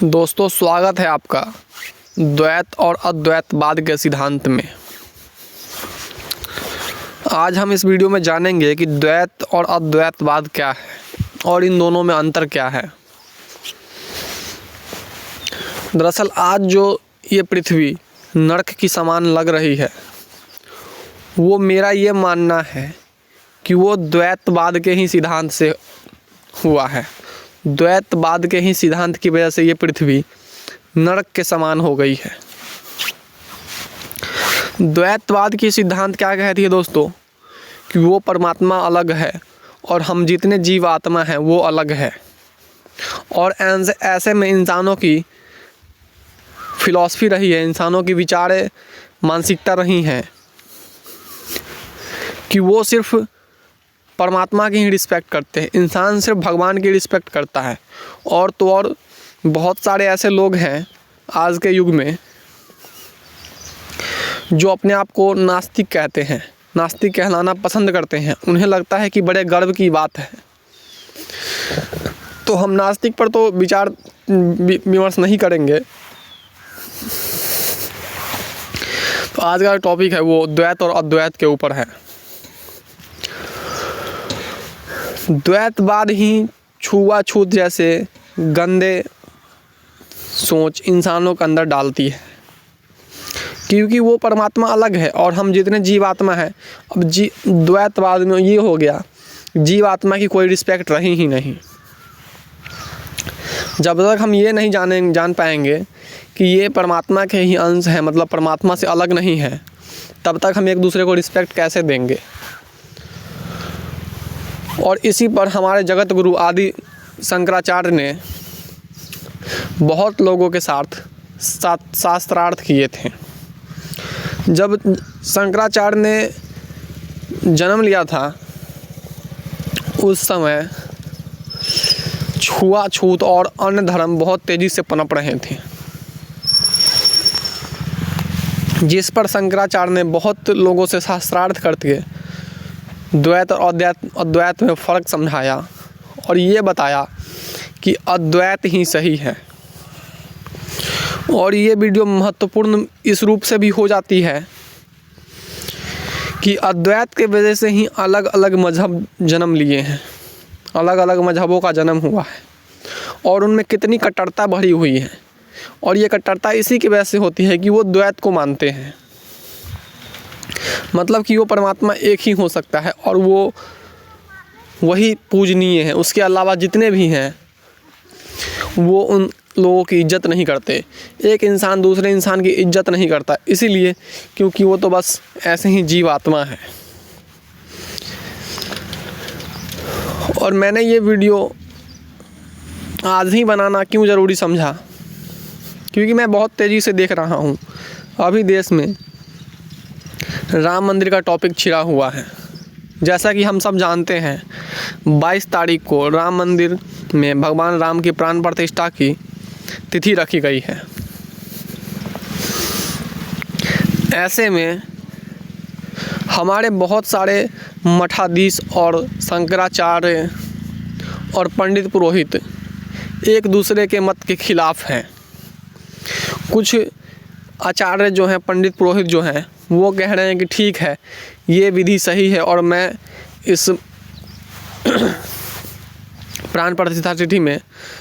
दोस्तों, स्वागत है आपका द्वैत और अद्वैतवाद के सिद्धांत में। आज हम इस वीडियो में जानेंगे कि द्वैत और अद्वैतवाद क्या है और इन दोनों में अंतर क्या है। दरअसल आज जो ये पृथ्वी नरक की समान लग रही है, वो मेरा ये मानना है कि वो द्वैतवाद के ही सिद्धांत से हुआ है। द्वैतवाद के ही सिद्धांत की वजह से ये पृथ्वी नरक के समान हो गई है। द्वैतवाद की सिद्धांत क्या कहती है दोस्तों, कि वो परमात्मा अलग है और हम जितने जीव आत्मा हैं वो अलग है। और ऐसे में इंसानों की फिलॉसफी रही है, इंसानों की विचार मानसिकता रही है कि वो सिर्फ परमात्मा की ही रिस्पेक्ट करते हैं, इंसान सिर्फ भगवान की रिस्पेक्ट करता है। और तो और बहुत सारे ऐसे लोग हैं आज के युग में जो अपने आप को नास्तिक कहते हैं, नास्तिक कहलाना पसंद करते हैं। उन्हें लगता है कि बड़े गर्व की बात है। तो हम नास्तिक पर तो विचार विमर्श नहीं करेंगे। तो आज का टॉपिक है वो द्वैत और अद्वैत के ऊपर है। द्वैतवाद ही छुआछूत जैसे गंदे सोच इंसानों के अंदर डालती है, क्योंकि वो परमात्मा अलग है और हम जितने जीवात्मा हैं। अब द्वैतवाद में ये हो गया, जीवात्मा की कोई रिस्पेक्ट रही ही नहीं। जब तक हम ये नहीं जान पाएंगे कि ये परमात्मा के ही अंश हैं, मतलब परमात्मा से अलग नहीं है, तब तक हम एक दूसरे को रिस्पेक्ट कैसे देंगे। और इसी पर हमारे जगत गुरु आदि शंकराचार्य ने बहुत लोगों के साथ शास्त्रार्थ किए थे। जब शंकराचार्य ने जन्म लिया था उस समय छुआछूत और अन्य धर्म बहुत तेज़ी से पनप रहे थे, जिस पर शंकराचार्य ने बहुत लोगों से शास्त्रार्थ करके द्वैत और अद्वैत में फ़र्क समझाया और ये बताया कि अद्वैत ही सही है। और ये वीडियो महत्वपूर्ण इस रूप से भी हो जाती है कि अद्वैत के वजह से ही अलग अलग मज़हब जन्म लिए हैं, अलग अलग मज़हबों का जन्म हुआ है और उनमें कितनी कट्टरता भरी हुई है। और ये कट्टरता इसी की वजह से होती है कि वो द्वैत को मानते हैं, मतलब कि वो परमात्मा एक ही हो सकता है और वो वही पूजनीय है। उसके अलावा जितने भी हैं वो उन लोगों की इज्जत नहीं करते। एक इंसान दूसरे इंसान की इज्जत नहीं करता, इसीलिए क्योंकि वो तो बस ऐसे ही जीवात्मा है। और मैंने ये वीडियो आज ही बनाना क्यों ज़रूरी समझा, क्योंकि मैं बहुत तेज़ी से देख रहा हूँ अभी देश में राम मंदिर का टॉपिक छिड़ा हुआ है। जैसा कि हम सब जानते हैं 22 तारीख को राम मंदिर में भगवान राम की प्राण प्रतिष्ठा की तिथि रखी गई है। ऐसे में हमारे बहुत सारे मठाधीश और शंकराचार्य और पंडित पुरोहित एक दूसरे के मत के खिलाफ हैं। कुछ आचार्य जो हैं, पंडित पुरोहित जो हैं, वो कह रहे हैं कि ठीक है, ये विधि सही है और मैं इस प्राण प्रतिष्ठा तिथि में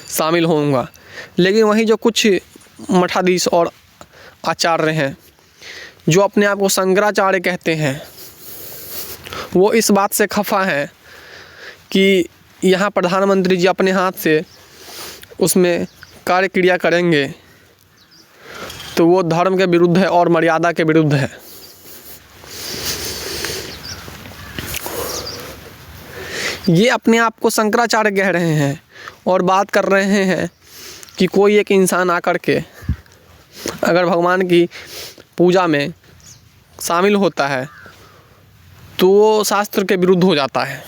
शामिल होऊंगा। लेकिन वहीं जो कुछ मठाधीश और आचार्य हैं जो अपने आप को शंकराचार्य कहते हैं, वो इस बात से खफा हैं कि यहाँ प्रधानमंत्री जी अपने हाथ से उसमें कार्य क्रिया करेंगे तो वो धर्म के विरुद्ध है और मर्यादा के विरुद्ध है। ये अपने आप को शंकराचार्य कह रहे हैं और बात कर रहे हैं कि कोई एक इंसान आकर के अगर भगवान की पूजा में शामिल होता है तो वो शास्त्र के विरुद्ध हो जाता है।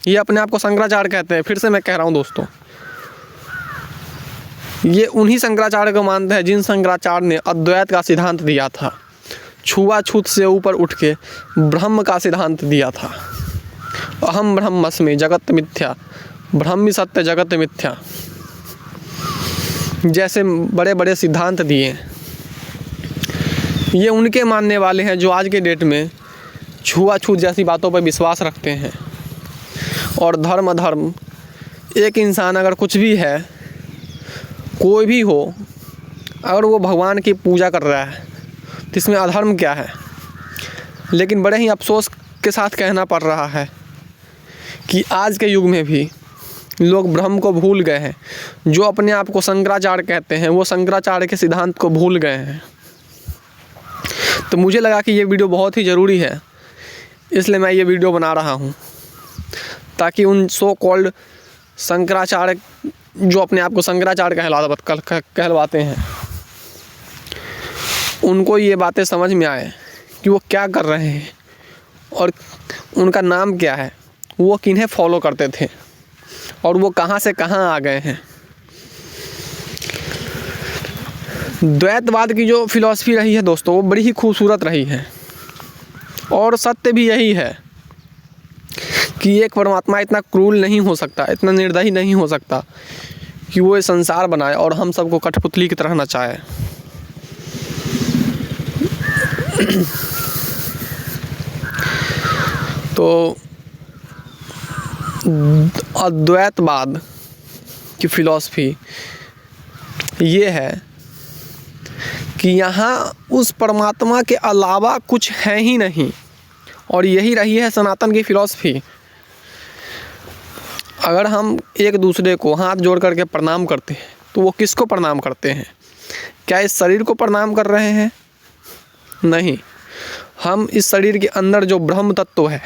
ये अपने आप को शंकराचार्य कहते हैं। फिर से मैं कह रहा हूँ दोस्तों, ये उन्हीं शंकराचार्य को मानते हैं जिन शंकराचार्य ने अद्वैत का सिद्धांत दिया था, छुआछूत से ऊपर उठ के ब्रह्म का सिद्धांत दिया था। अहम ब्रह्मस्मि जगत मिथ्या, ब्रह्म सत्य जगत मिथ्या। जैसे बड़े बड़े सिद्धांत दिए, ये उनके मानने वाले हैं जो आज के डेट में छुआछूत जैसी बातों पर विश्वास रखते हैं। और धर्म अधर्म, एक इंसान अगर कुछ भी है, कोई भी हो, अगर वो भगवान की पूजा कर रहा है तो इसमें अधर्म क्या है। लेकिन बड़े ही अफसोस के साथ कहना पड़ रहा है कि आज के युग में भी लोग ब्रह्म को भूल गए हैं। जो अपने आप को शंकराचार्य कहते हैं वो शंकराचार्य के सिद्धांत को भूल गए हैं। तो मुझे लगा कि ये वीडियो बहुत ही ज़रूरी है, इसलिए मैं ये वीडियो बना रहा हूँ, ताकि उन सो कॉल्ड शंकराचार्य जो अपने आप को शंकराचार्य कहलवाते हैं, उनको ये बातें समझ में आए कि वो क्या कर रहे हैं और उनका नाम क्या है, वो किन्हें फॉलो करते थे और वो कहाँ से कहाँ आ गए हैं। द्वैतवाद की जो फिलॉसफी रही है दोस्तों, वो बड़ी ही खूबसूरत रही है और सत्य भी यही है कि एक परमात्मा इतना क्रूर नहीं हो सकता, इतना निर्दयी नहीं हो सकता कि वो ये संसार बनाए और हम सबको कठपुतली की तरह नचाए। तो अद्वैतवाद की फिलॉसफी ये है कि यहाँ उस परमात्मा के अलावा कुछ है ही नहीं, और यही रही है सनातन की फिलॉसफी। अगर हम एक दूसरे को हाथ जोड़ करके प्रणाम करते हैं तो वो किसको प्रणाम करते हैं? क्या इस शरीर को प्रणाम कर रहे हैं? नहीं, हम इस शरीर के अंदर जो ब्रह्म तत्व है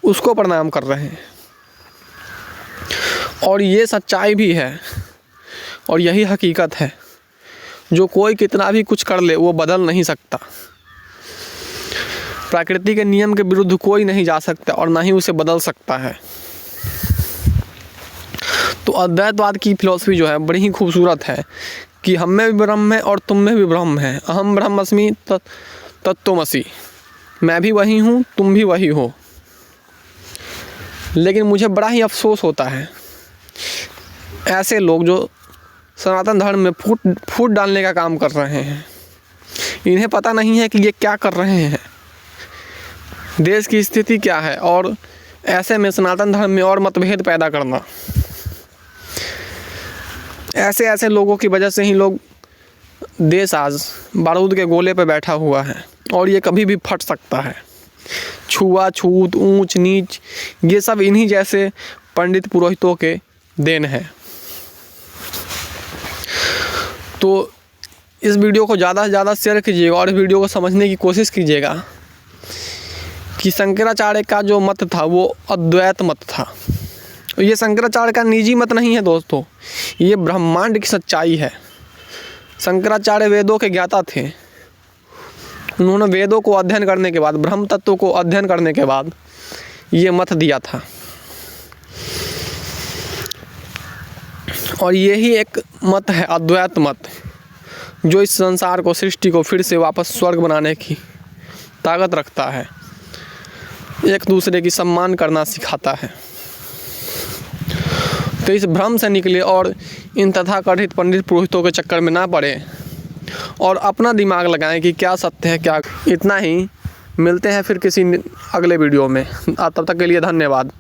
उसको प्रणाम कर रहे हैं। और ये सच्चाई भी है और यही हकीकत है, जो कोई कितना भी कुछ कर ले वो बदल नहीं सकता। प्रकृति के नियम के विरुद्ध कोई नहीं जा सकता और ना ही उसे बदल सकता है। तो अद्वैतवाद की फिलॉसफी जो है बड़ी ही खूबसूरत है कि हम में भी ब्रह्म है और तुम में भी ब्रह्म है। अहम ब्रह्मस्मि तत्त्वमसि, मैं भी वही हूँ, तुम भी वही हो। लेकिन मुझे बड़ा ही अफसोस होता है ऐसे लोग जो सनातन धर्म में फूट डालने का काम कर रहे हैं। इन्हें पता नहीं है कि ये क्या कर रहे हैं, देश की स्थिति क्या है, और ऐसे में सनातन धर्म में और मतभेद पैदा करना। ऐसे लोगों की वजह से ही लोग देश आज बारूद के गोले पे बैठा हुआ है और ये कभी भी फट सकता है। छुआछूत, ऊंच नीच, ये सब इन्हीं जैसे पंडित पुरोहितों के देन है। तो इस वीडियो को ज़्यादा से ज़्यादा शेयर कीजिएगा और वीडियो को समझने की कोशिश कीजिएगा कि शंकराचार्य का जो मत था वो अद्वैत मत था। ये शंकराचार्य का निजी मत नहीं है दोस्तों, ये ब्रह्मांड की सच्चाई है। शंकराचार्य वेदों के ज्ञाता थे। उन्होंने वेदों को अध्ययन करने के बाद, ब्रह्म तत्व को अध्ययन करने के बाद ये मत दिया था। और यही एक मत है अद्वैत मत, जो इस संसार को, सृष्टि को फिर से वापस स्वर्ग बनाने की ताकत रखता है, एक दूसरे की सम्मान करना सिखाता है। तो इस भ्रम से निकले और इन तथाकथित पंडित पुरोहितों के चक्कर में ना पड़े और अपना दिमाग लगाएं कि क्या सत्य है क्या। इतना ही, मिलते हैं फिर किसी अगले वीडियो में। तब तक के लिए धन्यवाद।